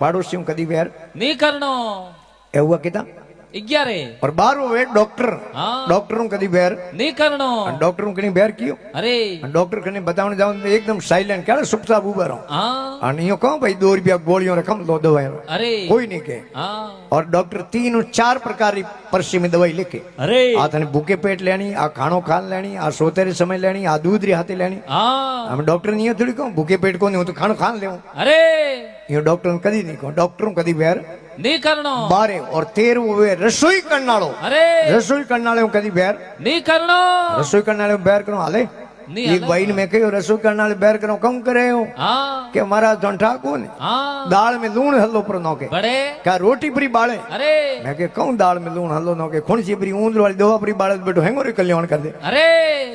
પાડોશી કદી વેર नहीं करनो એવું કીધા 11 और 12 वे डॉक्टर हाँ। डॉक्टर कदी बेर नहीं करनो डॉक्टर कनी बेर कियो अरे डॉक्टर कनी बतावने जाओ तो एकदम साइलेंट क्या चुपचाप उभा रहो हाँ અને યો કહો ભાઈ 2 રૂપિયા ગોળીઓ રકમ લો દવાઈ अरे कोई नहीं के हाँ और डॉक्टर 3 और 4 प्रकार की पर्ची में दवाई लिखे अरे आ तने भूखे पेट लेनी आ खानो खान लेनी आ सोतेरे समय लेनी आ दूध री हाथे लेनी हाँ हम डॉक्टर नहीं थोड़ी कहूं भूखे पेट को नहीं हो तो खानो खान लेऊं अरे ये डॉक्टर ने कदी नहीं कहूं डॉक्टर कदी बेर नहीं करनो 12 और 13 वे रसोई करनाळो अरे रसोई करनाळे कदी बेर नहीं करनो रसोई करनाळे बेर करो हाले नहीं एक भाई ने मैं कहो रसोई करनाळे बेर करो कम करे हो हाँ के महाराज जन ठाको ने हाँ दाल में लूण हल्लो पर नोके बड़े का रोटी परी बाळे अरे मैं के कहूं दाल में लूण हल्लो नोके खुणसी परी ऊंदर वाली दवा परी बाळे बेटो हेंगो रे कल्याण कर दे अरे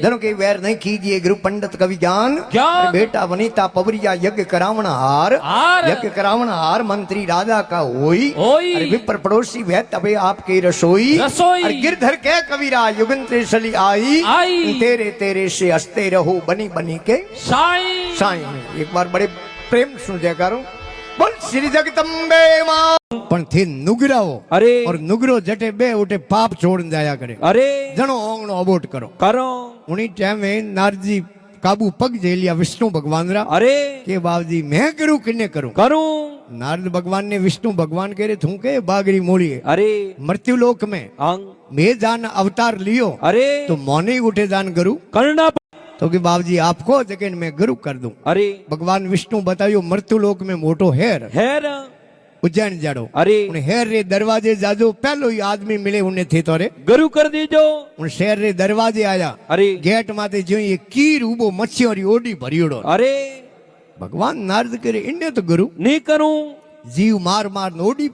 जनो के वैर नहीं कीजिए गुरु पंडित कवि ज्ञान ज्ञान। अरे बेटा वनीता पवरिया यज्ञ करावण हार हार। यज्ञ करावण हार मंत्री राजा का होई होई। अरे विपर पड़ोसी वह तबे आपकी रसोई रसोई। अरे गिरधर के कविरा युगंत्र चली आई आई। तेरे तेरे से हंसते रहो बनी बनी के साई साईं एक बार बड़े प्रेम सुन जयकारो बोल श्री जगदम्बे मां पण थी नुगराओ अरे और नुगरो जटे बे उठे पाप छोड़ जाया करे अरे जनो ओंगनो अबोट करो करो उन्हीं टाइम में नारजी काबू पग जे लिया विष्णु भगवान रा अरे के बाबजी मैं करूं किन्ने करूं करूं नारद भगवान ने विष्णु भगवान कह रहे थू के बागरी मोड़ी अरे मृत्यु लोक में अंग मैं जान अवतार लियो अरे तो मौने उठे जान गुरु करना तो कि बाबजी आपको जगन में गुरु कर दूं अरे भगवान विष्णु बतायो मृत्यु लोक में मोटो हेर हेर उज्जैन जाड़ो अरे उन हेर रे दरवाजे जाजो पहलो ही आदमी मिले उन्हें थे तो रे गुरु कर दीजो उन शहर रे दरवाजे आया अरे गेट माते जो ये कीर उबो मच्छी और ओडी भरियोड़ो अरे भगवान नारद करे इन्ने तो गुरु नहीं करूं जीव मार मार नोडी